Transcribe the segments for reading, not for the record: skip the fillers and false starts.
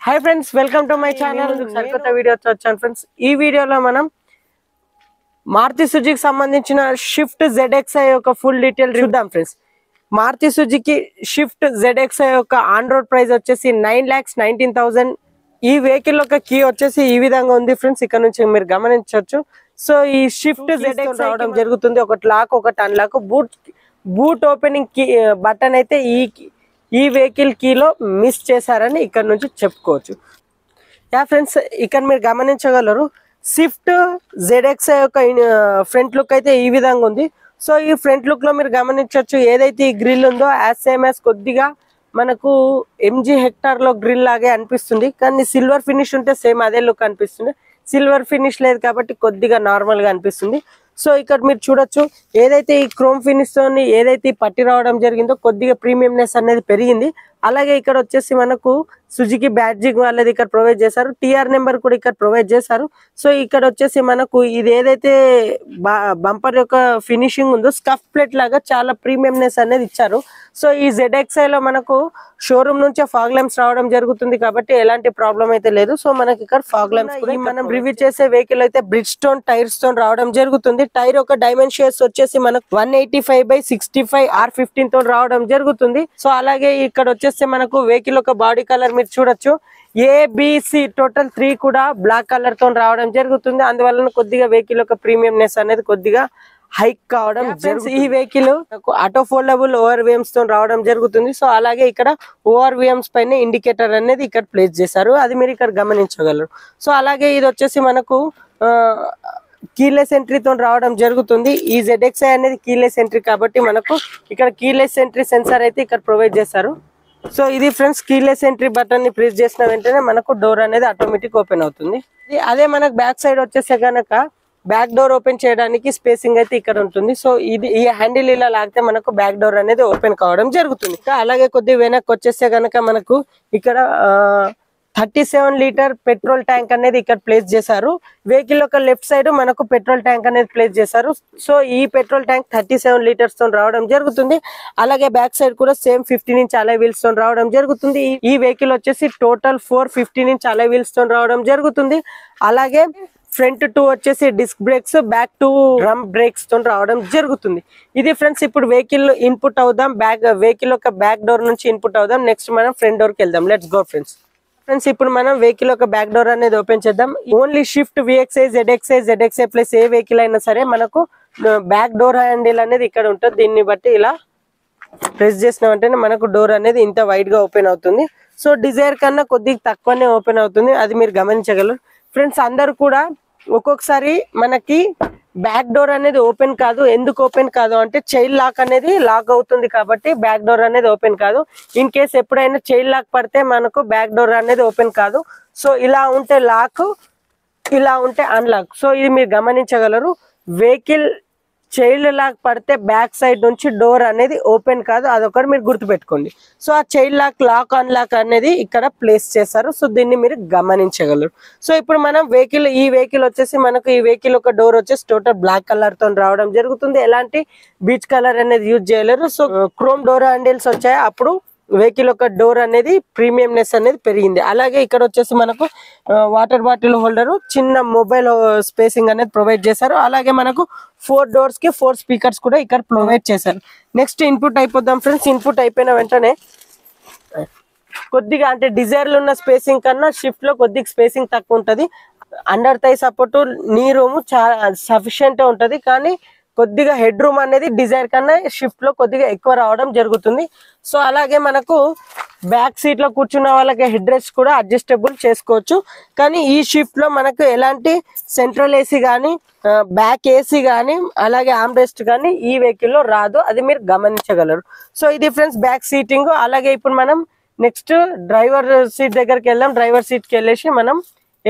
Hi friends, welcome to my channel. సరికొత్త వీడియోతో వచ్చాను ఫ్రెండ్స్. ఈ వీడియోలో మనం మారుతి సుజుకి సంబంధించిన షిఫ్ట్ ZXi యొక్క ఫుల్ డీటెయిల్ చూద్దాం friends. Maruti Suzuki Swift ZXi యొక్క ఆన్ రోడ్ ప్రైస్ వచ్చేసి 9,19,000. ఈ వెహికల్ యొక్క కీ వచ్చేసి ఈ విధంగా ఉంది ఫ్రెండ్స్. ఇక్కడ నుంచి మీరు గమనించవచ్చు. సో ఈ షిఫ్ట్ ZXi రావడం జరుగుతుంది. ఒకటి లాక్, ఒకటి unlock. Boot opening key button అయితే ఈ వెహికల్ కీలో మిస్ చేశారని ఇక్కడ నుంచి చెప్పుకోవచ్చు. యా ఫ్రెండ్స్, ఇక్కడ మీరు గమనించగలరు స్విఫ్ట్ ZXi యొక్క ఫ్రంట్ లుక్ అయితే ఈ విధంగా ఉంది. సో ఈ ఫ్రంట్ లుక్ లో మీరు గమనించవచ్చు, ఏదైతే ఈ గ్రిల్ ఉందో సేమ్ కొద్దిగా మనకు MG హెక్టార్ లో గ్రిల్ లాగే అనిపిస్తుంది. కానీ సిల్వర్ ఫినిష్ ఉంటే సేమ్ అదే లుక్ అనిపిస్తుంది. సిల్వర్ ఫినిష్ లేదు కాబట్టి కొద్దిగా నార్మల్ గా అనిపిస్తుంది. సో ఇక్కడ మీరు చూడొచ్చు, ఏదైతే ఈ క్రోమ్ ఫినిష్ తో ఏదైతే పట్టి రావడం జరిగిందో కొద్దిగా ప్రీమియంనెస్ అనేది పెరిగింది. అలాగే ఇక్కడ వచ్చేసి మనకు సుజుకి బ్యాడ్జింగ్ వాళ్ళది ఇక్కడ ప్రొవైడ్ చేశారు. TR నెంబర్ కూడా ఇక్కడ ప్రొవైడ్ చేశారు. సో ఇక్కడ వచ్చేసి మనకు ఇది ఏదైతే బంపర్ యొక్క ఫినిషింగ్ ఉందో స్కఫ్ ప్లేట్ లాగా చాలా ప్రీమియంనెస్ అనేది ఇచ్చారు. సో ఈ ZXi లో మనకు షోరూమ్ నుంచే ఫాగ్ ల్యాంప్స్ రావడం జరుగుతుంది కాబట్టి ఎలాంటి ప్రాబ్లం అయితే లేదు. సో మనకి ఇక్కడ ఫాగ్ ల్యాంప్స్ కూడా మనం రివ్యూ చేసే వెహికల్ అయితే బ్రిడ్జ్ స్టోన్ టైర్స్ తో రావడం జరుగుతుంది. టైర్ యొక్క డైమెన్షన్స్ వచ్చేసి మనకు 185/65 R15 తో రావడం జరుగుతుంది. సో అలాగే ఇక్కడ వచ్చేసి మనకు వెహికల్ యొక్క బాడీ కలర్ మీరు చూడొచ్చు, ABC టోటల్ 3 కూడా బ్లాక్ కలర్ తో రావడం జరుగుతుంది. అందువలన కొద్దిగా వెహికల్ యొక్క ప్రీమియంనెస్ అనేది కొద్దిగా హైక్ కావడం జరుగుతుంది. ఈ వెహికల్ ఆటో ఫోల్డబుల్ ORVMs తో రావడం జరుగుతుంది. సో అలాగే ఇక్కడ ORVMs పైన ఇండికేటర్ అనేది ఇక్కడ ప్లేస్ చేశారు, అది మీరు ఇక్కడ గమనించగలరు. సో అలాగే ఇది వచ్చేసి మనకు కీలెస్ ఎంట్రీతో రావడం జరుగుతుంది. ఈ ZXi అనేది కీలెస్ ఎంట్రీ కాబట్టి మనకు ఇక్కడ కీలెస్ ఎంట్రీ సెన్సార్ అయితే ఇక్కడ ప్రొవైడ్ చేశారు. సో ఇది ఫ్రెండ్స్, కీలెస్ ఎంట్రీ బటన్ ని ప్రెస్ చేసిన వెంటనే మనకు డోర్ అనేది ఆటోమేటిక్ ఓపెన్ అవుతుంది. అదే మనకు బ్యాక్ సైడ్ వచ్చేసే కనుక బ్యాక్ డోర్ ఓపెన్ చేయడానికి స్పేసింగ్ అయితే ఇక్కడ ఉంటుంది. సో ఈ హ్యాండిల్ ఇలా లాగితే మనకు బ్యాక్ డోర్ అనేది ఓపెన్ కావడం జరుగుతుంది. అలాగే కొద్దిగా వెనక్కి వచ్చేస్తే కనుక మనకు ఇక్కడ 37 లీటర్ పెట్రోల్ ట్యాంక్ అనేది ఇక్కడ ప్లేస్ చేశారు. వెహికల్ యొక్క లెఫ్ట్ సైడ్ మనకు పెట్రోల్ ట్యాంక్ అనేది ప్లేస్ చేశారు. సో ఈ పెట్రోల్ ట్యాంక్ 37 లీటర్స్ తో రావడం జరుగుతుంది. అలాగే బ్యాక్ సైడ్ కూడా సేమ్ 15 ఇంచ్ అలై వీల్స్ తో రావడం జరుగుతుంది. ఈ వెహికల్ వచ్చేసి టోటల్ 415 ఇంచ్ అలై వీల్స్ తో రావడం జరుగుతుంది. అలాగే ఫ్రంట్ 2 వచ్చేసి disc brakes, back 2 drum brakes తో రావడం జరుగుతుంది. ఇది ఫ్రెండ్స్, ఇప్పుడు వెహికల్ ఇన్పుట్ అవుదాం. వెహికల్ యొక్క బ్యాక్ డోర్ నుంచి ఇన్పుట్ అవుదాం. నెక్స్ట్ మనం ఫ్రంట్ డోర్ కి వెళ్దాం. Let's go friends. ఇప్పుడు మనం వెహికల్ యొక్క బ్యాక్ డోర్ అనేది ఓపెన్ చేద్దాం. Only shift VXi, ZXi plus ఏ వెహికల్ అయినా సరే మనకు బ్యాక్ డోర్ హ్యాండిల్ అనేది ఇక్కడ ఉంటుంది. దీన్ని బట్టి ఇలా ప్రెస్ చేసిన వెంటనే మనకు డోర్ అనేది ఇంత వైడ్ గా ఓపెన్ అవుతుంది. సో డిజైర్ కన్నా కొద్దిగా తక్కువనే ఓపెన్ అవుతుంది, అది మీరు గమనించగలరు ఫ్రెండ్స్. అందరు కూడా ఒక్కొక్కసారి మనకి బ్యాక్ డోర్ అనేది ఓపెన్ కాదు. ఎందుకు ఓపెన్ కాదు అంటే చైల్డ్ లాక్ అనేది లాక్ అవుతుంది కాబట్టి బ్యాక్ డోర్ అనేది ఓపెన్ కాదు. ఇన్ కేస్ ఎప్పుడైనా చైల్డ్ లాక్ పడితే మనకు బ్యాక్ డోర్ అనేది ఓపెన్ కాదు. సో ఇలా ఉంటే లాక్, ఇలా ఉంటే అన్లాక్. సో ఇది మీరు గమనించగలరు. వెహికల్ చైల్డ్ లాక్ పడితే బ్యాక్ సైడ్ నుంచి డోర్ అనేది ఓపెన్ కాదు, అదొకటి మీరు గుర్తుపెట్టుకోండి. సో ఆ చైల్డ్ లాక్ అన్లాక్ అనేది ఇక్కడ ప్లేస్ చేశారు. సో దీన్ని మీరు గమనించగలరు. సో ఇప్పుడు మనం ఈ వెహికల్ వచ్చేసి మనకు ఈ వెహికల్ ఒక డోర్ వచ్చేసి టోటల్ బ్లాక్ కలర్ తో రావడం జరుగుతుంది. ఎలాంటి బీచ్ కలర్ అనేది యూజ్ చేయలేరు. సో క్రోమ్ డోర్ హ్యాండిల్స్ వచ్చాయి, అప్పుడు వెహికల్ యొక్క డోర్ అనేది ప్రీమియంనెస్ అనేది పెరిగింది. అలాగే ఇక్కడ వచ్చేసి మనకు వాటర్ బాటిల్ హోల్డర్, చిన్న మొబైల్ స్పేసింగ్ అనేది ప్రొవైడ్ చేశారు. అలాగే మనకు 4 డోర్స్ కి 4 స్పీకర్స్ కూడా ఇక్కడ ప్రొవైడ్ చేశారు. నెక్స్ట్ ఇన్పుట్ అయిపోద్దాం ఫ్రెండ్స్. ఇన్పుట్ అయిపోయిన వెంటనే కొద్దిగా అంటే డిజైర్ లో ఉన్న స్పేసింగ్ కన్నా షిఫ్ట్ లో కొద్దిగా స్పేసింగ్ తక్కువ ఉంటది. అండర్ థై సపోర్ట్, నీ రూమ్ చాలా సఫిషియెంట్ ఉంటది. కానీ కొద్దిగా హెడ్ రూమ్ అనేది డిజైర్ కన్నా షిఫ్ట్ లో కొద్దిగా ఎక్కువ రావడం జరుగుతుంది. సో అలాగే మనకు బ్యాక్ సీట్ లో కూర్చున్న వాళ్ళకి హెడ్ రెస్ట్ కూడా అడ్జస్టబుల్ చేసుకోవచ్చు. కానీ ఈ షిఫ్ట్ లో మనకు ఎలాంటి సెంట్రల్ AC కానీ బ్యాక్ AC కానీ అలాగే ఆర్మ్ రెస్ట్ కానీ ఈ వెహికల్ లో రాదు, అది మీరు గమనించగలరు. సో ఇది ఫ్రెండ్స్ బ్యాక్ సీటింగ్. అలాగే ఇప్పుడు మనం నెక్స్ట్ డ్రైవర్ సీట్ దగ్గరికి వెళ్దాం. డ్రైవర్ సీట్ కి వెళ్ళేసి మనం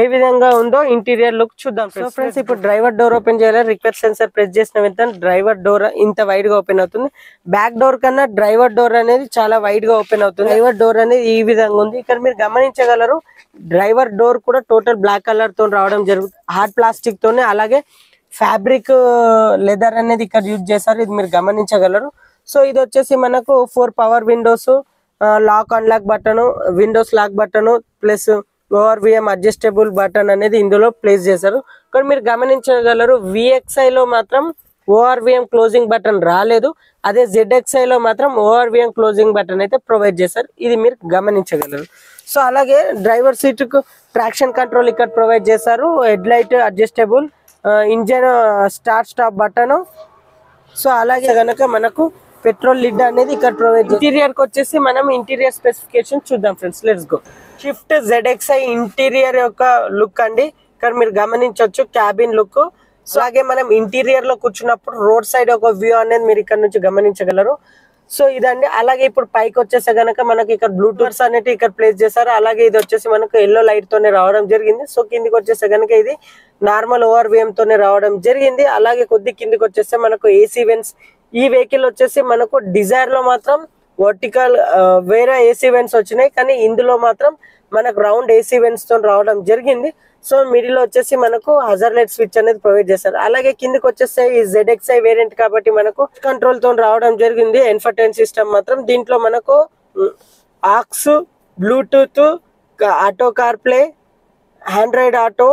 ఏ విధంగా ఉందో ఇంటీరియర్ లుక్ చూద్దాం. సో ఫ్రెండ్స్, ఇప్పుడు డ్రైవర్ డోర్ ఓపెన్ చేయాలి. రిక్వెస్ట్ సెన్సర్ ప్రెస్ చేసిన వెంటనే డ్రైవర్ డోర్ ఇంత వైడ్ గా ఓపెన్ అవుతుంది. బ్యాక్ డోర్ కన్నా డ్రైవర్ డోర్ అనేది చాలా వైడ్ గా ఓపెన్ అవుతుంది. డ్రైవర్ డోర్ అనేది ఈ విధంగా ఉంది. ఇక్కడ మీరు గమనించగలరు, డ్రైవర్ డోర్ కూడా టోటల్ బ్లాక్ కలర్ తో రావడం జరుగుతుంది. హార్డ్ ప్లాస్టిక్ తోనే, అలాగే ఫ్యాబ్రిక్ లెదర్ అనేది ఇక్కడ యూజ్ చేశారు, ఇది మీరు గమనించగలరు. సో ఇది వచ్చేసి మనకు 4 power windows, lock unlock button, windows lock button plus ORVM adjustable button అనేది ఇందులో ప్లేస్ చేశారు. కానీ మీరు గమనించగలరు VXI లో మాత్రం ORVM క్లోజింగ్ బటన్ రాలేదు. అదే ZXI లో మాత్రం ORVM క్లోజింగ్ బటన్ అయితే ప్రొవైడ్ చేశారు. ఇది మీరు గమనించగలరు. సో అలాగే డ్రైవర్ సీట్ కు ట్రాక్షన్ కంట్రోల్ ఇక్కడ ప్రొవైడ్ చేశారు. Head light adjustable, engine start stop button. So అలాగే గనక మనకు పెట్రోల్ లిడ్ అనేది ఇక్కడ ప్రొవైడ్. ఇంటీరియర్ కి వచ్చేసి మనం ఇంటీరియర్ స్పెసిఫికేషన్ చూద్దాం friends. Let's go. Shift ZXI interior యొక్క లుక్ అండి. ఇక్కడ మీరు గమనించవచ్చు క్యాబిన్ లుక్. అలాగే మనం ఇంటీరియర్ లో కూర్చున్నప్పుడు రోడ్ సైడ్ ఒక వ్యూ అనేది మీరు ఇక్కడ నుంచి గమనించగలరు. సో ఇదండి. అలాగే ఇప్పుడు పైకి వచ్చేసే గనక మనకి ఇక్కడ బ్లూటూత్స్ అనేవి ఇక్కడ ప్లేస్ చేశారు. అలాగే ఇది వచ్చేసి మనకు ఎల్లో లైట్ తోనే రావడం జరిగింది. సో కిందికి వచ్చేసే గనక ఇది నార్మల్ ORVM తోనే రావడం జరిగింది. అలాగే కొద్ది కిందికి వచ్చేస్తే మనకు AC వెంట్స్. ఈ వెహికల్ వచ్చేసి మనకు డిజైర్ లో మాత్రం వర్టికల్ వేరే AC వెంట్స్ వచ్చినాయి, కానీ ఇందులో మాత్రం మనకు రౌండ్ AC వెంట్స్ తో రావడం జరిగింది. సో మిడిల్ లో వచ్చేసి మనకు హజార్ లైట్ స్విచ్ అనేది ప్రొవైడ్ చేస్తారు. అలాగే కిందకి వచ్చేస్తే ఈ ZXI వేరియంట్ కాబట్టి మనకు కంట్రోల్ తో రావడం జరిగింది. ఇన్ఫర్టైన్మెంట్ సిస్టమ్ మాత్రం దీంట్లో మనకు aux, Bluetooth, auto CarPlay, Android auto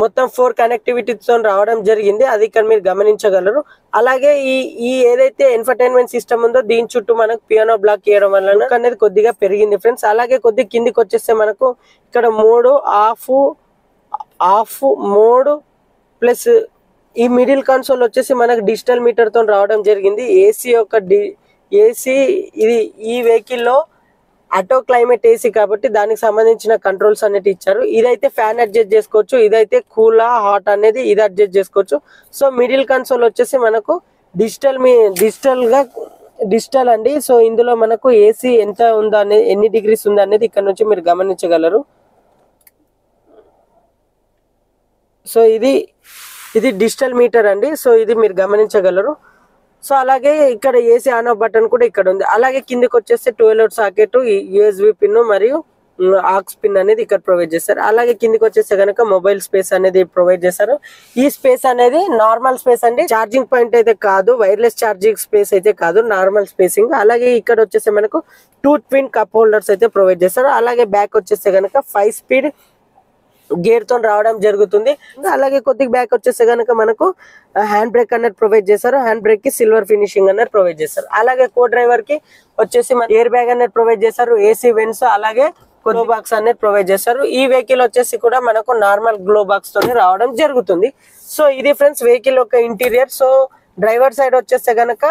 మొత్తం 4 కనెక్టివిటీతో రావడం జరిగింది. అది ఇక్కడ మీరు గమనించగలరు. అలాగే ఈ ఏదైతే ఇన్ఫర్టైన్మెంట్ సిస్టమ్ ఉందో దీని చుట్టూ మనకు పియానో బ్లాక్ చేయడం వల్ల అనేది కొద్దిగా పెరిగింది ఫ్రెండ్స్. అలాగే కొద్దిగా కిందికి వచ్చేస్తే మనకు ఇక్కడ మోడ్ ఆఫ్ మోడ్ ప్లస్ ఈ మిడిల్ కన్సోల్ వచ్చేసి మనకు డిజిటల్ మీటర్ తో రావడం జరిగింది. ఏసీ ఇది ఈ వెహికల్ లో ఆటో క్లైమేట్ AC కాబట్టి దానికి సంబంధించిన కంట్రోల్స్ అనేది ఇచ్చారు. ఇదైతే ఫ్యాన్ అడ్జస్ట్ చేసుకోవచ్చు, ఇదైతే కూల్ హాట్ అనేది ఇది అడ్జస్ట్ చేసుకోవచ్చు. సో మిడిల్ కన్సోల్ వచ్చేసి మనకు డిజిటల్ అండి. సో ఇందులో మనకు AC ఎంత ఉందా అనేది, ఎన్ని డిగ్రీస్ ఉందా అనేది ఇక్కడ నుంచి మీరు గమనించగలరు. సో ఇది డిజిటల్ మీటర్ అండి. సో ఇది మీరు గమనించగలరు. సో అలాగే ఇక్కడ AC ఆన్ ఆఫ్ బటన్ కూడా ఇక్కడ ఉంది. అలాగే కిందకి వచ్చేస్తే 12V సాకెట్, USB పిన్ మరియు ఆక్స్ పిన్ అనేది ఇక్కడ ప్రొవైడ్ చేస్తారు. అలాగే కిందకి వచ్చేస్తే కనుక మొబైల్ స్పేస్ అనేది ప్రొవైడ్ చేస్తారు. ఈ స్పేస్ అనేది నార్మల్ స్పేస్ అండి, ఛార్జింగ్ పాయింట్ అయితే కాదు, వైర్లెస్ ఛార్జింగ్ స్పేస్ అయితే కాదు, నార్మల్ స్పేసింగ్. అలాగే ఇక్కడ వచ్చేస్తే మనకు 2 ట్విన్ కప్ హోల్డర్స్ అయితే ప్రొవైడ్ చేస్తారు. అలాగే బ్యాక్ వచ్చేస్తే కనుక 5 స్పీడ్ గేర్ తో రావడం జరుగుతుంది. అలాగే కొద్దిగా బ్యాక్ వచ్చేస్తే కనుక మనకు హ్యాండ్ బ్రేక్ అనేది ప్రొవైడ్ చేస్తారు. హ్యాండ్ బ్రేక్ కి సిల్వర్ ఫినిషింగ్ అనేది ప్రొవైడ్ చేస్తారు. అలాగే కో డ్రైవర్ కి వచ్చేసి ఎయిర్ బ్యాగ్ అనేది ప్రొవైడ్ చేస్తారు. AC వెంట్స్ అలాగే గ్లో బాక్స్ అనేది ప్రొవైడ్ చేస్తారు. ఈ వెహికల్ వచ్చేసి కూడా మనకు నార్మల్ గ్లో బాక్స్ తోనే రావడం జరుగుతుంది. సో ఇది ఫ్రెండ్స్ వెహికల్ యొక్క ఇంటీరియర్. సో డ్రైవర్ సైడ్ వచ్చేస్తే గనక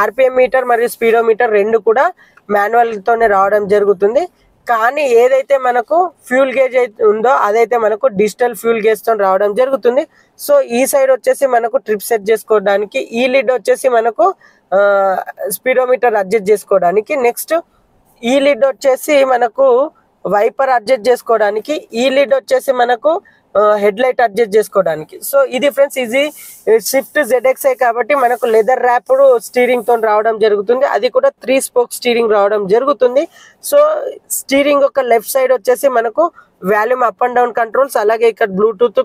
RPM మీటర్ మరియు స్పీడోమీటర్ రెండు కూడా మాన్యువల్ తోనే రావడం జరుగుతుంది. కానీ ఏదైతే మనకు ఫ్యూల్ గేజ్ అయితే ఉందో అదైతే మనకు డిజిటల్ ఫ్యూల్ గేజ్ తో రావడం జరుగుతుంది. సో ఈ సైడ్ వచ్చేసి మనకు ట్రిప్ సెట్ చేసుకోవడానికి, ఈ లిడ్ వచ్చేసి మనకు స్పీడోమీటర్ అడ్జస్ట్ చేసుకోవడానికి, నెక్స్ట్ ఈ లిడ్ వచ్చేసి మనకు వైపర్ అడ్జస్ట్ చేసుకోవడానికి, ఈ లిడ్ వచ్చేసి మనకు హెడ్ లైట్ అడ్జస్ట్ చేసుకోవడానికి. సో ఇది ఫ్రెండ్స్ ఇది షిఫ్ట్ ZXI కాబట్టి మనకు లెదర్ ర్యాప్డ్ స్టీరింగ్ తో రావడం జరుగుతుంది. అది కూడా 3 స్పోక్ స్టీరింగ్ రావడం జరుగుతుంది. సో స్టీరింగ్ ఒక లెఫ్ట్ సైడ్ వచ్చేసి మనకు volume up and down controls, అలాగే ఇక్కడ Bluetooth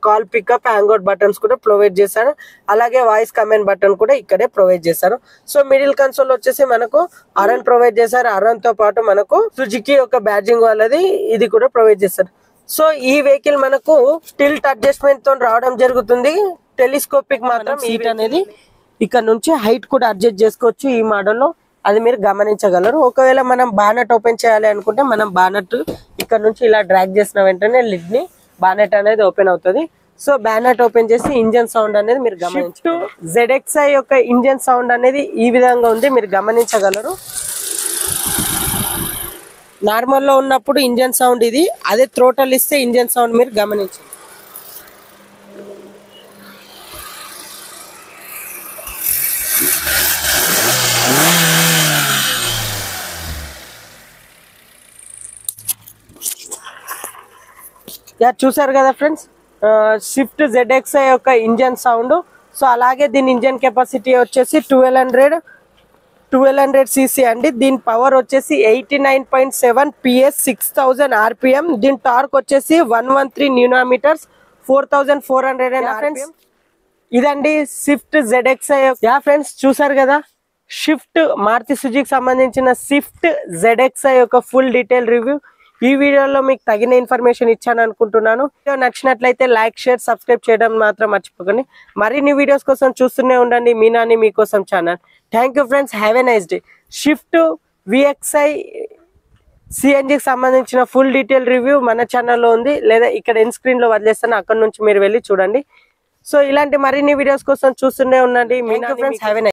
call pickup hangout buttons కూడా ప్రొవైడ్ చేశారు. అలాగే వాయిస్ కమాండ్ బటన్ కూడా ఇక్కడే ప్రొవైడ్ చేశారు. సో మిడిల్ కన్సోల్ వచ్చేసి మనకు అరన్ ప్రొవైడ్ చేశారు. అరన్ తో పాటు మనకు సుజుకి ఒక బ్యాడ్జింగ్ వాళ్ళది ఇది కూడా ప్రొవైడ్ చేశారు. సో ఈ వెహికల్ మనకు టిల్ట్ అడ్జస్ట్మెంట్ తో రావడం జరుగుతుంది. టెలిస్కోపిక్ మాత్రం సీట్ అనేది ఇక్కడ నుంచి హైట్ కూడా అడ్జస్ట్ చేసుకోవచ్చు ఈ మోడల్లో, అది మీరు గమనించగలరు. ఒకవేళ మనం బానెట్ ఓపెన్ చేయాలి అనుకుంటే మనం బానెట్ ఇక్కడ నుంచి ఇలా డ్రాగ్ చేసిన వెంటనే లిడ్ ని బానెట్ అనేది ఓపెన్ అవుతుంది. సో బానెట్ ఓపెన్ చేసి ఇంజన్ సౌండ్ అనేది మీరు గమనించు. ZXI యొక్క ఇంజన్ సౌండ్ అనేది ఈ విధంగా ఉంది, మీరు గమనించగలరు. నార్మల్ లో ఉన్నప్పుడు ఇంజన్ సౌండ్ ఇది, అదే థ్రోటల్ ఇస్తే ఇంజన్ సౌండ్ మీరు గమనించండి. చూసారు కదా ఫ్రెండ్స్ షిఫ్ట్ ZXI యొక్క ఇంజన్ సౌండ్. సో అలాగే దీని ఇంజన్ కెపాసిటీ వచ్చేసి 1200 cc అండి. దీని పవర్ వచ్చేసి 89.7 PS, 6000 RPM. దీని టార్క్ వచ్చేసి 113 Nm, 4400 RPM. ఇదండి షిఫ్ట్ ZXI. ఫ్రెండ్స్ చూసారు కదా షిఫ్ట్ మారుతి సుజుకి సంబంధించిన స్విఫ్ట్ ZXi యొక్క ఫుల్ డీటెయిల్ రివ్యూ ఈ వీడియోలో మీకు తగిన ఇన్ఫర్మేషన్ ఇచ్చాను అనుకుంటున్నాను. వీడియో నచ్చినట్లయితే లైక్, షేర్, సబ్స్క్రైబ్ చేయడం మాత్రం మర్చిపోకండి. మరిన్ని వీడియోస్ కోసం చూస్తూనే ఉండండి మీ నాని మీకోసం channel. Thank you friends, have a nice day. Shift VXi CNGకి సంబంధించిన ఫుల్ డీటెయిల్ రివ్యూ మన ఛానల్లో ఉంది, లేదా ఇక్కడ ఎండ్ స్క్రీన్ లో వదిలేస్తాను, అక్కడ నుంచి మీరు వెళ్ళి చూడండి. సో ఇలాంటి మరిన్ని వీడియోస్ కోసం చూస్తూనే ఉండండి మీ Nani. Friends, have a nice day.